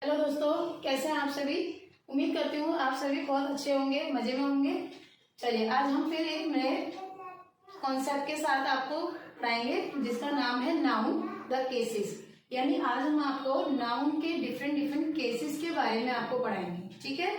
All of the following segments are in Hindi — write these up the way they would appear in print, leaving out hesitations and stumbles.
हेलो दोस्तों, कैसे हैं आप सभी। उम्मीद करती हूँ आप सभी बहुत अच्छे होंगे, मजे में होंगे। चलिए आज हम फिर एक नए कॉन्सेप्ट के साथ आपको पढ़ाएंगे जिसका नाम है नाउन द केसेस। यानी आज हम आपको नाउन के डिफरेंट केसेस के बारे में आपको पढ़ाएंगे। ठीक है,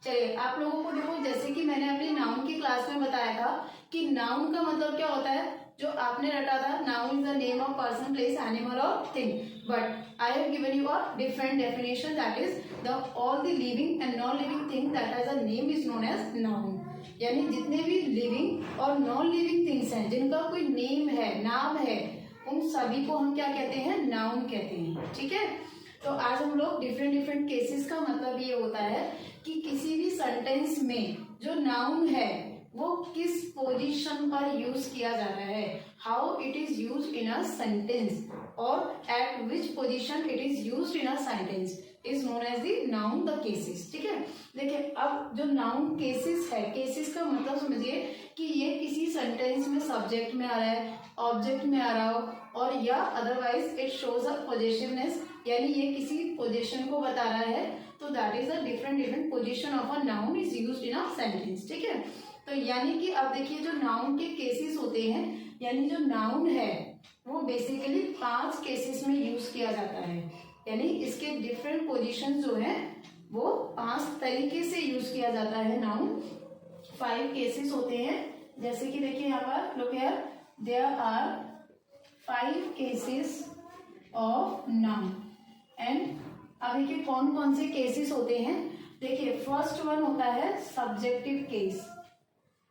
चलिए आप लोगों को देखो, जैसे कि मैंने अपनी नाउन की क्लास में बताया था कि नाउन का मतलब क्या होता है, जो आपने रटा था, noun is the name of person, place, animal और thing. But I have given you a different definition, that is the all the living and non living thing that has a name is known as noun. यानी जितने भी लिविंग और नॉन लिविंग थिंग्स हैं जिनका कोई नेम है, नाम है, उन सभी को हम क्या कहते हैं, नाउन कहते हैं। ठीक है, तो आज हम लोग डिफरेंट केसेस का मतलब ये होता है कि किसी भी सेंटेंस में जो नाउन है वो किस पोजीशन पर यूज किया जा रहा है, how it is use in a sentence, और at which position it is use in a sentence is known as the noun the cases. ठीक है, देखिए अब जो नाउन केसेस है, केसेस का मतलब समझिए कि ये किसी सेंटेंस में सब्जेक्ट में आ रहा है, ऑब्जेक्ट में आ रहा हो, और या otherwise it shows a possessiveness, यानी ये किसी पोजीशन को बता रहा है, तो that is a different position of a noun is used in a sentence. ठीक है, तो यानी कि अब देखिए जो नाउन के केसेस होते हैं, यानी जो नाउन है वो बेसिकली 5 केसेस में यूज किया जाता है। यानी इसके डिफरेंट पोजीशन जो है वो 5 तरीके से यूज किया जाता है। नाउन 5 केसेस होते हैं, जैसे कि देखिए यहाँ पर look here, there are 5 cases of noun. And अब देखिए कौन कौन से केसेस होते हैं। देखिए फर्स्ट वन होता है सब्जेक्टिव केस।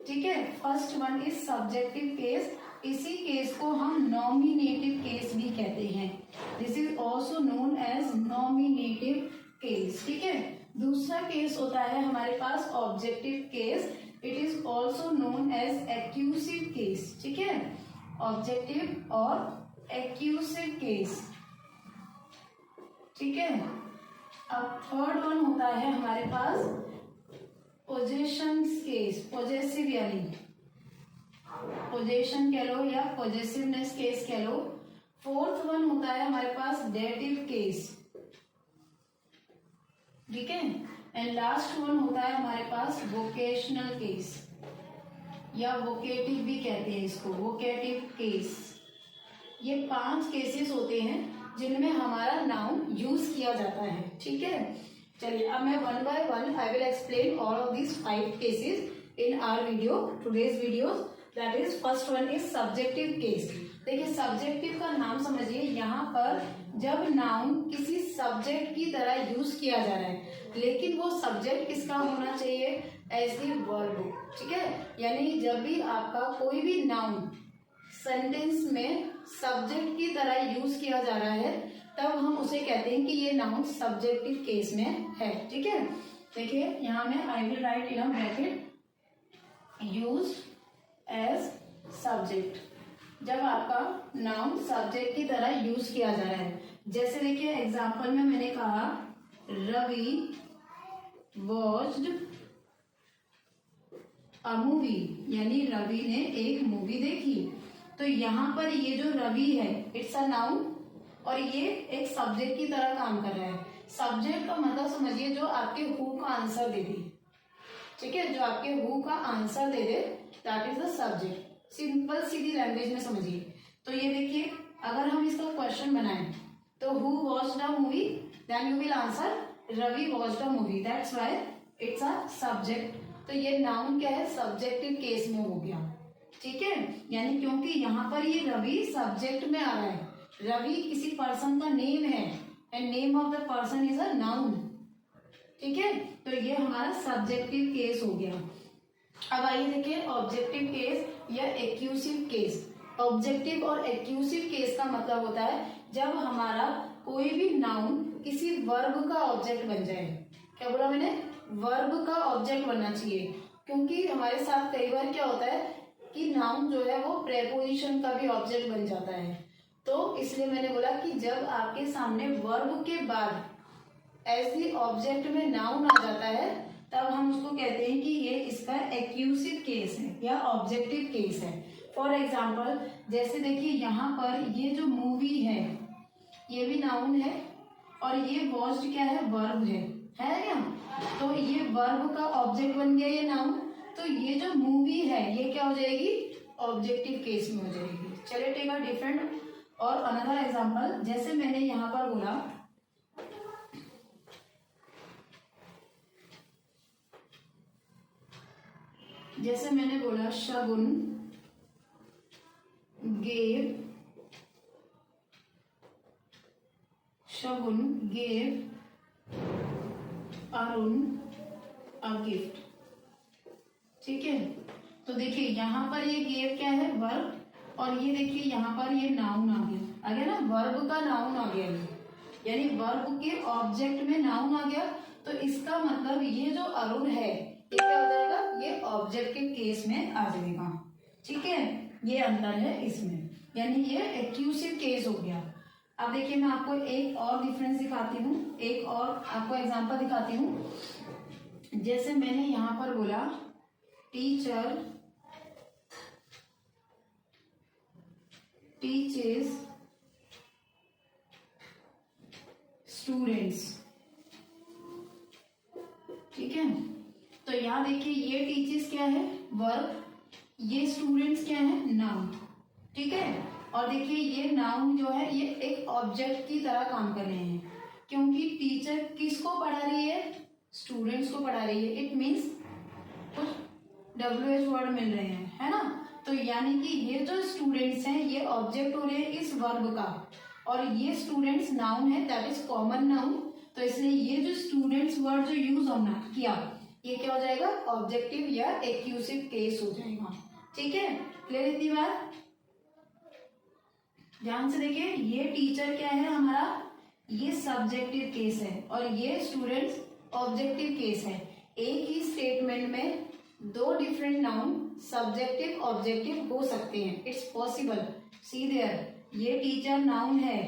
ठीक है, first one is subjective case. इसी केस को हम नॉमिनेटिव केस भी कहते हैं। This is also known as nominative case. ठीक है, दूसरा केस होता है हमारे पास objective case. It is also known as accusative case. ठीक है, ऑब्जेक्टिव और एक्यूसिव केस। ठीक है, अब थर्ड वन होता है हमारे पास पोजेशन केस, पोजेसिव, यानी पोजेशन कह लो या पोजेसिवनेस केस कह लो। फोर्थ वन होता है हमारे पास डेटिव केस। ठीक है, एंड लास्ट वन होता है हमारे पास वोकेशनल केस, या वोकेटिव भी कहते हैं इसको, वोकेटिव केस। ये 5 केसेस होते हैं जिनमें हमारा नाउन यूज किया जाता है। ठीक है, चलिए अब मैं one by one I will explain all of these 5 cases in our video, today's video. That is first one is subjective case. देखिए सब्जेक्टिव का नाम समझिए, यहाँ पर जब नाउन किसी सब्जेक्ट की तरह यूज किया जा रहा है, लेकिन वो सब्जेक्ट किसका होना चाहिए, एज दी वर्ब। ठीक है, यानी जब भी आपका कोई भी नाउन सेंटेंस में सब्जेक्ट की तरह यूज किया जा रहा है, तब हम उसे कहते हैं कि ये नाउन सब्जेक्टिव केस में है। ठीक है, देखिए यहाँ में I will write in a bracket use as subject, जब आपका नाउन सब्जेक्ट की तरह यूज किया जा रहा है। जैसे देखिए एग्जांपल में मैंने कहा रवि वॉच्ड अ मूवी, यानी रवि ने एक मूवी देखी। तो यहाँ पर ये जो रवि है इट्स अ नाउन, और ये एक सब्जेक्ट की तरह काम कर रहा है। सब्जेक्ट का मतलब समझिए जो आपके हु का आंसर दे दे। ठीक है, जो आपके हु का answer they they that is the subject. Simple Sidhi language में समझिए। तो ये देखिए अगर हम इसका क्वेश्चन बनाएं तो who watched the movie, then you will answer Ravi watched the movie, that's why it's a subject. तो ये नाउन क्या है, सब्जेक्टिव केस में हो गया। ठीक है, यानी क्योंकि यहाँ पर ये रवि सब्जेक्ट में आ रहा है, रवि किसी पर्सन का नेम है, and name of the person is a noun. ठीक है, तो ये हमारा सब्जेक्टिव केस हो गया। अब आइए देखिए ऑब्जेक्टिव केस या एक्यूसिव केस। ऑब्जेक्टिव और एक्यूसिव केस का मतलब होता है जब हमारा कोई भी नाउन किसी वर्ब का ऑब्जेक्ट बन जाए। क्या बोला मैंने, वर्ब का ऑब्जेक्ट बनना चाहिए, क्योंकि हमारे साथ कई बार क्या होता है कि नाउन जो है वो प्रेपोजिशन का भी ऑब्जेक्ट बन जाता है। तो इसलिए मैंने बोला कि जब आपके सामने वर्ब के बाद एज दी ऑब्जेक्ट में नाउन आ जाता है, तब हम उसको कहते हैं कि ये इसका एक्यूसिव केस है या ऑब्जेक्टिव केस है। फॉर एग्जाम्पल जैसे देखिए यहाँ पर ये जो मूवी है ये भी नाउन है, और ये वॉच्ड क्या है, वर्ब है क्या? तो ये वर्ब का ऑब्जेक्ट बन गया ये नाउन। तो ये जो मूवी है ये क्या हो जाएगी, ऑब्जेक्टिव केस में हो जाएगी। चलिए टेक अ डिफरेंट और अनदर एग्जांपल। जैसे मैंने यहाँ पर बोला, जैसे मैंने बोला शगुन गेव अरुण अ गिफ्ट। ठीक है, तो देखिए यहाँ पर ये गेव क्या है, वर्ब, और ये देखिए यहाँ पर ये नाउन आ गया ना, वर्ब का नाउन आ गया ये, यानी वर्ब के ऑब्जेक्ट में नाउन आ गया। तो इसका मतलब ये जो अरुण है ये क्या हो जाएगा, ये ऑब्जेक्टिव केस में आ जाएगा। ठीक है, ये अंतर है इसमें, यानी ये एक्यूसिव केस हो गया। अब देखिए मैं आपको एक और डिफरेंस दिखाती हूँ, एक और आपको एग्जांपल दिखाती हूँ। जैसे मैंने यहाँ पर बोला टीचर टीचेस स्टूडेंट्स। ठीक है, तो यहाँ देखिए ये टीचर्स क्या है, वर्ब, ये स्टूडेंट्स क्या है, नाउन। ठीक है, और देखिए ये नाउन जो है ये एक ऑब्जेक्ट की तरह काम कर रहे हैं, क्योंकि टीचर किसको पढ़ा रही है, स्टूडेंट्स को पढ़ा रही है। इट मीन्स कुछ WH वर्ड मिल रहे हैं, है ना। तो यानी कि ये जो स्टूडेंट्स हैं ये ऑब्जेक्ट हो रहे हैं इस वर्ब का, और ये स्टूडेंट्स नाउन है, दैट इज कॉमन नाउन। तो इसलिए ये जो स्टूडेंट्स वर्ड जो यूज होना किया ये क्या हो जाएगा, ऑब्जेक्टिव या एक्यूसिव केस हो जाएगा। ठीक है, क्लियर इतनी बात? ध्यान से देखिए, ये टीचर क्या है हमारा, ये सब्जेक्टिव केस है, और ये स्टूडेंट्स ऑब्जेक्टिव केस है। एक ही स्टेटमेंट में दो डिफरेंट नाउन सब्जेक्टिव ऑब्जेक्टिव हो सकते हैं, इट्स पॉसिबल। सी देयर, ये टीचर नाउन है,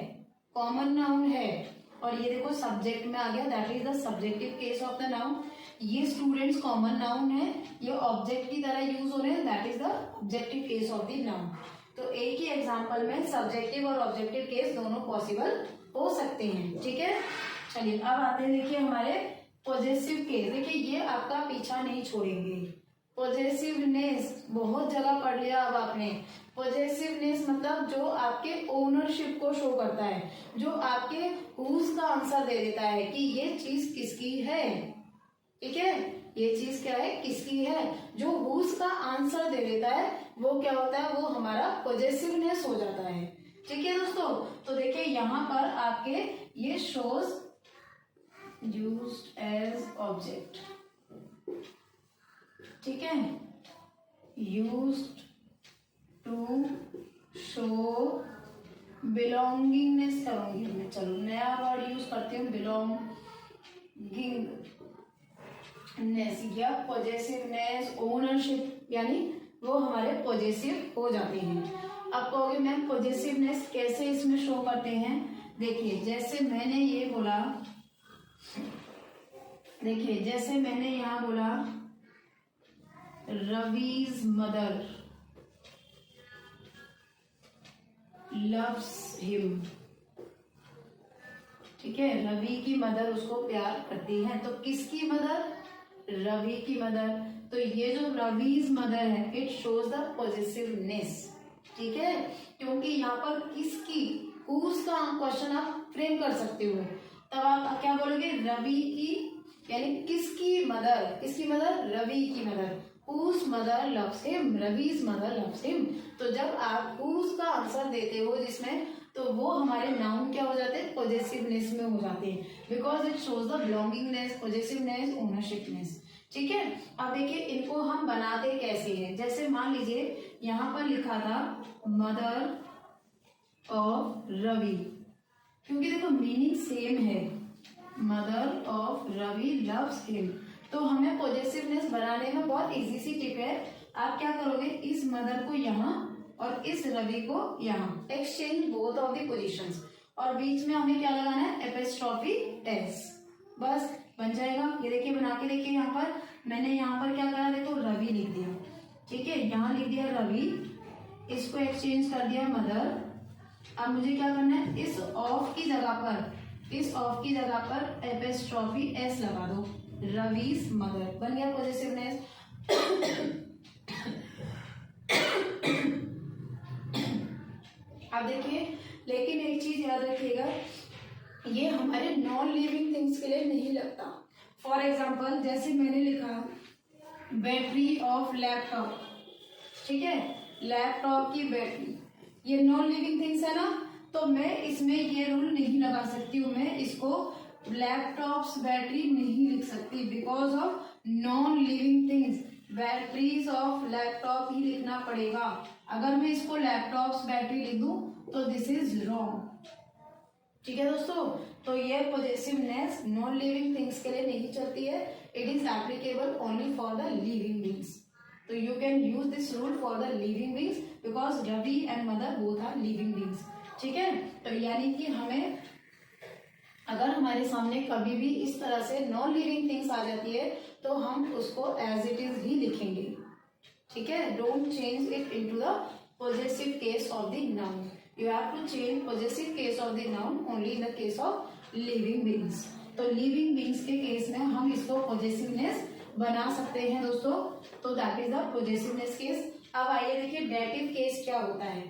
कॉमन नाउन है, और ये देखो सब्जेक्ट में आ गया, that is the subjective case of the noun. ये स्टूडेंट्स कॉमन नाउन है, ये ऑब्जेक्ट की तरह यूज हो रहे हैं, that is the objective case of the noun. तो एक ही एग्जांपल में सब्जेक्टिव और ऑब्जेक्टिव केस दोनों पॉसिबल हो सकते हैं। ठीक है, चलिए अब आते हैं देखिए हमारे पॉजेसिव केस। देखिए ये आपका पीछा नहीं छोड़ेंगे। पॉजेसिवनेस बहुत जगह पढ़ लिया अब आपने। पॉजेसिवनेस मतलब जो आपके ओनरशिप को शो करता है, जो आपके हुज का आंसर दे देता है कि ये चीज किसकी है। ठीक है, ये चीज क्या है, किसकी है। जो हुज का आंसर दे देता है वो क्या होता है, वो हमारा पॉजेसिवनेस हो जाता है। ठीक है दोस्तों, तो देखिए यहाँ पर आपके ये शोज यूज्ड एज ऑब्जेक्ट। ठीक है, यूज्ड टू शो बिलोंगिंगनेस करूंगी मैं, चलो नया वर्ड यूज करती हूँ, बिलोंगिंगनेस या पॉजेसिवनेस, ओनरशिप, यानी वो हमारे पॉजेसिव हो जाते हैं। अब कहोगे मैम पॉजेसिवनेस कैसे इसमें शो करते हैं। देखिए जैसे मैंने ये बोला, देखिए जैसे मैंने यहाँ बोला रवीज मदर लव्स हिम। ठीक है, रवि की मदर उसको प्यार करती है, तो किसकी मदर, रवि की मदर। तो ये जो रवीज मदर है इट शोज द पॉजेसिवनेस। ठीक है, क्योंकि यहाँ पर किसकी, हुज का क्वेश्चन आप फ्रेम कर सकते हो, तब आप क्या बोलोगे, रवि की, यानी किसकी मदर, किसकी मदर, रवि की mother. Whose mother loves him, Ravi's mother loves him। तो जब आप whose का आंसर देते हो जिसमें, तो वो हमारे नाउन क्या हो जाते हैं, पॉजेसिवनेस में हो जाते हैं, because it shows the belongingness, possessiveness, ownershipness. ठीक है, अब देखिए इनको हम बनाते कैसे हैं। जैसे मान लीजिए यहाँ पर लिखा था मदर ऑफ रवि, क्योंकि देखो मीनिंग सेम है, mother of Ravi loves him. तो हमें पॉजेसिवनेस बनाने में बहुत इजी सी टिप है। आप क्या करोगे, इस मदर को यहाँ और इस रवि को यहाँ, exchange both of the positions, और बीच में हमें क्या लगाना है, एपिस्ट्रॉफी एस, बस बन जाएगा। ये देखिए बना के देखिए, यहाँ पर मैंने यहाँ पर क्या करा, देखो रवि लिख दिया। ठीक है, यहाँ लिख दिया रवि, इसको एक्सचेंज कर दिया मदर। अब मुझे क्या करना है, इस ऑफ की जगह पर इस ऑफ की जगह पर एपोस्ट्रोफी एस लगा दो, रवीज मदर, बन गया पॉजिटिवनेस। अब देखिए, लेकिन एक चीज याद रखिएगा, ये हमारे नॉन लिविंग थिंग्स के लिए नहीं लगता। फॉर एग्जाम्पल जैसे मैंने लिखा बैटरी ऑफ लैपटॉप, ठीक है, लैपटॉप की बैटरी, ये नॉन लिविंग थिंग्स है ना, तो मैं इसमें ये रूल नहीं लगा सकती हूँ, मैं इसको लैपटॉप्स बैटरी नहीं लिख सकती, because of non living things, batteries of laptop ही लिखना पड़ेगा। अगर मैं इसको लैपटॉप्स बैटरी लिख दूं तो दिस इज रॉन्ग, ठीक है दोस्तों। तो ये पॉजिटिवनेस नॉन लिविंग थिंग्स के लिए नहीं चलती है, it is applicable only for the living beings. तो you can use this rule for the living beings because Ravi and mother both are living beings, ठीक है। तो यानी कि हमें अगर हमारे सामने कभी भी इस तरह से नॉन लिविंग थिंग्स आ जाती है तो हम उसको एज इट इज ही लिखेंगे, ठीक है। Don't change it into the positive case of the noun, you have to change positive case of the noun only in the case of living beings. तो लिविंग बीइंग्स के केस में हम इसको पॉजिटिवनेस बना सकते हैं दोस्तों, तो that is the positiveness case. अब आइए देखिए डेटिव केस क्या होता है।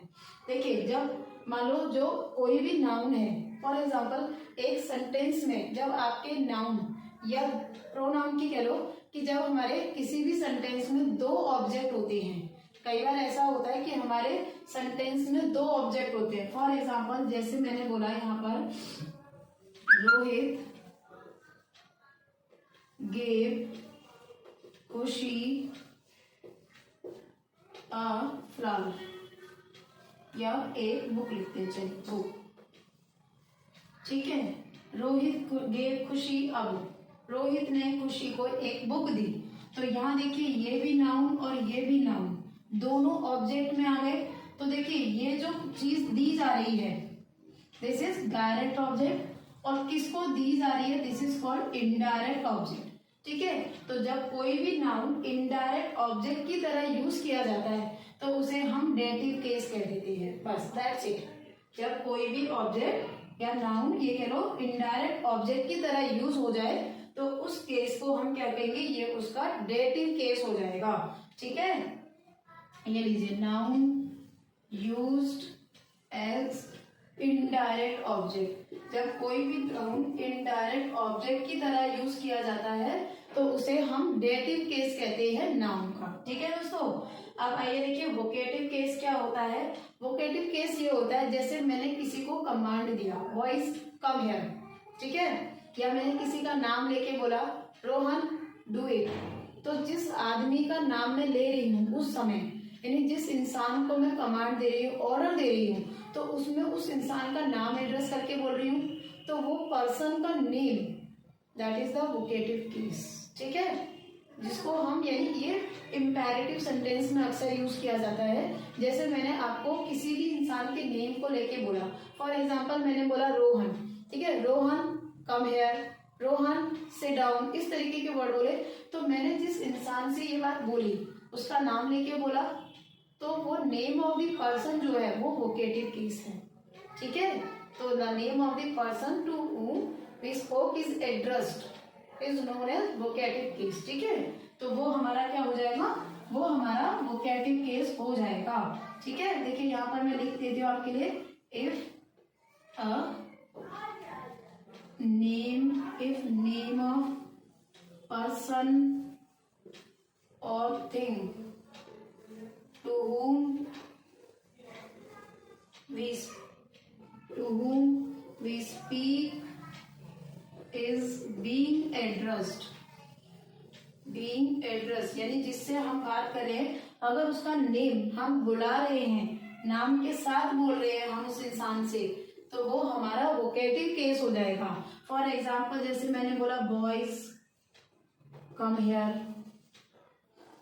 देखिए जब मान लो जो कोई भी नाउन है, फॉर एग्जाम्पल एक सेंटेंस में जब आपके नाउन या प्रोनाउन की कह लो कि जब हमारे किसी भी सेंटेंस में दो ऑब्जेक्ट होते हैं, कई बार ऐसा होता है कि हमारे सेंटेंस में दो ऑब्जेक्ट होते हैं। फॉर एग्जाम्पल जैसे मैंने बोला यहाँ पर रोहित गेव खुशी अ फ्लावर, या एक बुक लिखते हैं, चलिए बुक, ठीक है। रोहित गेव खुशी अ बुक, रोहित ने खुशी को एक बुक दी। तो यहाँ देखिए ये भी नाउन और ये भी नाउन दोनों ऑब्जेक्ट में आ गए। तो देखिए ये जो चीज दी जा रही है दिस इज डायरेक्ट ऑब्जेक्ट, और किसको दी जा रही है this is called indirect object, ठीक है। तो जब कोई भी नाउन इनडायरेक्ट ऑब्जेक्ट की तरह यूज किया जाता है तो उसे हम डेटिव केस कह देते हैं, बस दैट्स इट। जब कोई भी ऑब्जेक्ट या नाउन ये कह लो इनडायरेक्ट ऑब्जेक्ट की तरह यूज हो जाए तो उस केस को हम क्या कहेंगे, ये उसका डेटिव केस हो जाएगा, ठीक है। ये लीजिए noun used as indirect object, जब कोई भी नाउन इनडायरेक्ट ऑब्जेक्ट की तरह यूज किया जाता है तो उसे हम डेटिव केस कहते हैं नाउन का, ठीक है दोस्तों। अब आइए देखिए वोकेटिव केस क्या होता है। वोकेटिव केस ये होता है जैसे मैंने किसी को कमांड दिया बॉयज कम हियर, ठीक है, या मैंने किसी का नाम लेके बोला रोहन डू इट, तो जिस आदमी का नाम मैं ले रही हूँ उस समय, यानी जिस इंसान को मैं कमांड दे रही हूँ, ऑर्डर दे रही हूँ, तो उसमें उस इंसान का नाम एड्रेस करके बोल रही हूँ, तो वो पर्सन का name, that is the vocative case, ठीक है, जिसको हम यानी ये इम्पेरेटिव सेंटेंस में अक्सर यूज किया जाता है। जैसे मैंने आपको किसी भी इंसान के नेम को लेके बोला, फॉर एग्जाम्पल मैंने बोला रोहन, ठीक है, Rohan come here, Rohan sit down, इस तरीके के वर्ड बोले, तो मैंने जिस इंसान से ये बात बोली उसका नाम लेके बोला, तो वो नेम ऑफ द पर्सन जो है वो वोकेटिव केस है, ठीक है। तो the name of the person to whom we spoke is addressed is known as vocative case, ठीक है। तो वो हमारा क्या हो जाएगा, वो हमारा वोकेटिव केस हो जाएगा, ठीक है। देखिए यहाँ पर मैं लिख देती हूँ आपके लिए, इफ नेम ऑफ पर्सन और thing to whom we speak is being addressed यानी जिससे हम बात करें, अगर उसका नेम हम बुला रहे हैं, नाम के साथ बोल रहे हैं हम उस इंसान से, तो वो हमारा वोकेटिव केस हो जाएगा। फॉर एग्जाम्पल जैसे मैंने बोला बॉयज कम हियर,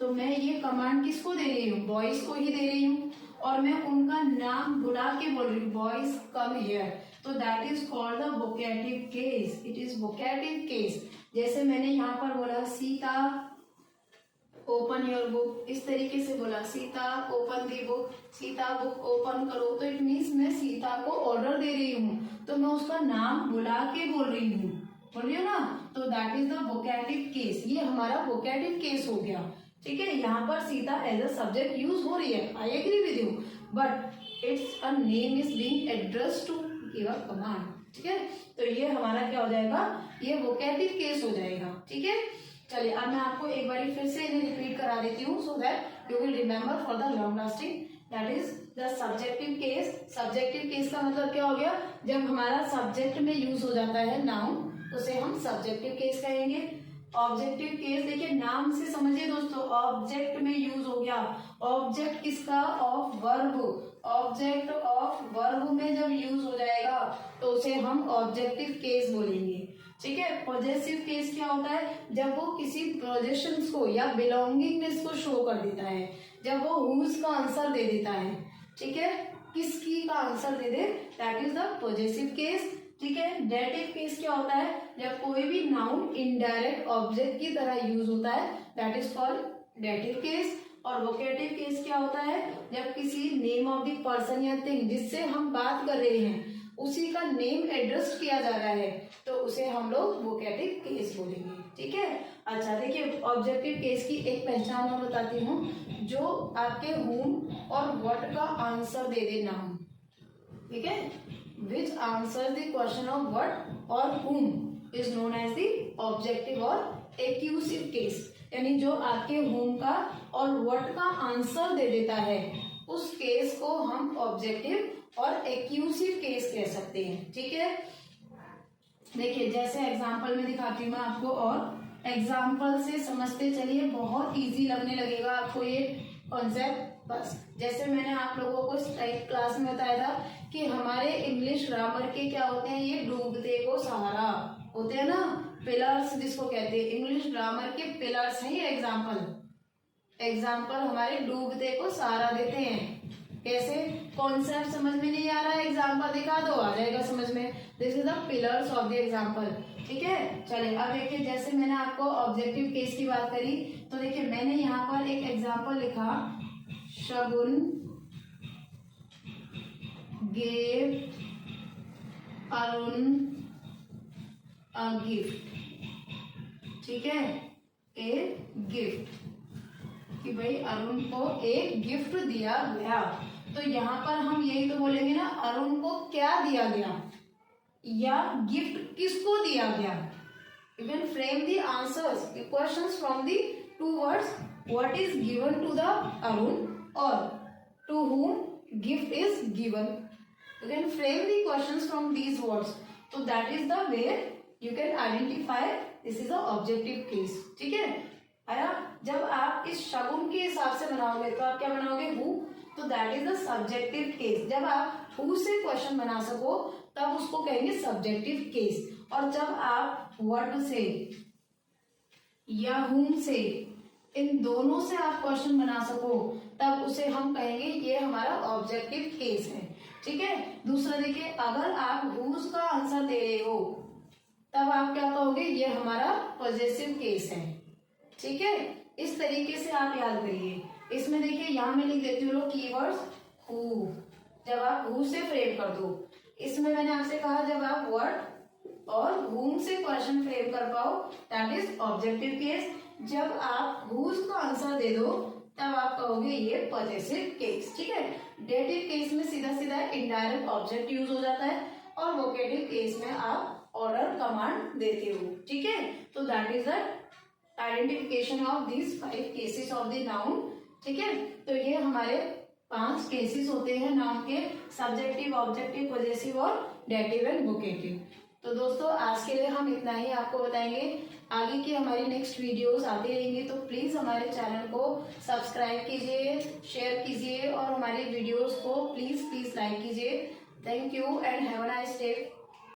तो मैं ये कमांड किसको दे रही हूँ, बॉयज को ही दे रही हूँ, और मैं उनका नाम बुला के बोल रही हूँ बॉयज कम हियर, तो that is called the vocative case, it is vocative case. जैसे मैंने यहाँ पर बोला सीता ओपन योर बुक, इस तरीके से बोला सीता ओपन दी बुक, सीता बुक ओपन करो, तो इट मीन्स मैं सीता को ऑर्डर दे रही हूँ, तो मैं उसका नाम बुला के बोल रही हूँ, बोल रही हूँ ना, तो that is the vocative case, ये हमारा वोकेटिव केस हो गया। ठीक है, यहाँ पर Sita as a subject use हो रही है, I agree with you, but it's a name is being addressed to give a command. ठीक है, तो ये हमारा क्या हो जाएगा, ये वोकेटिव केस हो जाएगा। ठीक है, चलिए अब मैं आपको एक बार फिर से इन्हें रिपीट करा देती हूँ, so that you will remember for the long lasting. That is the subjective case. Subjective case का मतलब क्या हो गया, जब हमारा सब्जेक्ट में यूज हो जाता है नाउन, उसे हम सब्जेक्टिव केस कहेंगे। ऑब्जेक्टिव केस देखिए, नाम से समझिए दोस्तों, ऑब्जेक्ट में यूज हो गया, ऑब्जेक्ट किसका, of verb, object of verb में जब यूज हो जाएगा तो उसे हम ऑब्जेक्टिव केस बोलेंगे। ठीक है, पॉजेसिव केस क्या होता है, जब वो किसी पोजेशंस को या बिलोंगिंगनेस को शो कर देता है, जब वो हुज का आंसर दे देता है, ठीक है, किसकी का answer they they, that is the possessive case. ठीक है, डेटिव केस क्या होता है, जब कोई भी नाउन इनडायरेक्ट ऑब्जेक्ट की तरह यूज होता है, that is called dative case. और वोकेटिव केस क्या होता है, जब किसी नेम ऑफ द पर्सन या थिंग जिससे हम बात कर रहे हैं उसी का नेम एड्रेस किया जा रहा है, तो उसे हम लोग वोकेटिव केस बोलेंगे। ठीक है, अच्छा देखिए, ऑब्जेक्टिव केस की एक पहचान और बताती हूँ, जो आपके whom और what का आंसर दे दे नाउन। ठीक है, which answers the question of what or whom is known as the objective or accusative case। यानी जो आपके whom का और what का आंसर दे देता है, उस केस को हम ऑब्जेक्टिव और एक्यूसिव केस कह सकते हैं। ठीक है, देखिए जैसे एग्जांपल में दिखाती हूँ मैं आपको, और एग्जांपल से समझते चलिए, बहुत इजी लगने लगेगा आपको ये कॉन्सेप्ट। बस जैसे मैंने आप लोगों को क्लास में बताया था कि हमारे इंग्लिश ग्रामर के क्या होते हैं, ये डूबते को सहारा होते हैं ना, पिलर्स जिसको कहते हैं, इंग्लिश ग्रामर के पिलर्स हैं ये एग्जाम्पल हमारे डूबते को सहारा देते हैं। कैसे, कॉन्सेप्ट समझ में नहीं आ रहा है, एग्जाम्पल दिखा दो, आ जाएगा समझ में। This is the pillars of the example. ठीक है, चलिए अब देखिए, जैसे मैंने आपको ऑब्जेक्टिव केस की बात करी, तो देखिए मैंने यहाँ पर एक एग्जाम्पल लिखा, शगुन गेव अरुण अ गिफ्ट। ठीक है, ए गिफ्ट, कि भाई अरुण को एक गिफ्ट दिया गया, तो यहाँ पर हम यही तो बोलेंगे ना, अरुण को क्या दिया गया या गिफ्ट किसको दिया गया। You can frame the answers questions from the two words, what is given to the Arun और to whom gift is given. You can frame the questions from these words, तो that is the way you can identify this is a objective case. ठीक है, आया, जब आप इस शगुन के हिसाब से बनाओगे तो आप क्या बनाओगे, हु, तो that is the subjective case. जब आप हु से क्वेश्चन बना सको तब उसको कहेंगे सब्जेक्टिव केस, और जब आप व्हाट से या हुम से, इन दोनों से आप क्वेश्चन बना सको तब उसे हम कहेंगे ये हमारा ऑब्जेक्टिव केस है। ठीक है, दूसरा देखिए, अगर आप हुज का आंसर दे रहे हो तब आप क्या कहोगे, ये हमारा पॉजेसिव केस है। ठीक है, इस तरीके से आप याद करिए। इसमें देखिए यहाँ मैं लिख देती हूँ कीवर्ड्स हु, जब आप हु से फ्रेम कर दो। इसमें मैंने आपसे कहा जब आप व्हाट और हुम से क्वेश्चन फ्रेम कर पाओ दैट इज ऑब्जेक्टिव केस। जब आप हुज का आंसर दे दो तब आप कहोगे ये पॉजेसिव केस। ठीक है, डेटिव केस में सीधा सीधा इनडायरेक्ट ऑब्जेक्ट यूज हो जाता है, और वोकेटिव केस में आप ऑर्डर कमांड देते हो। ठीक है, तो that is the identification of these 5 cases of the noun. ठीक है, तो ये हमारे 5 केसेस होते हैं नाउन के, सब्जेक्टिव, ऑब्जेक्टिव, पॉजेसिव और डेटिव एंड वोकेटिव। तो दोस्तों आज के लिए हम इतना ही आपको बताएंगे, आगे की हमारी नेक्स्ट वीडियोस आती रहेंगी, तो प्लीज हमारे चैनल को सब्सक्राइब कीजिए, शेयर कीजिए और हमारी वीडियोस को प्लीज लाइक कीजिए। Thank you and have a nice day.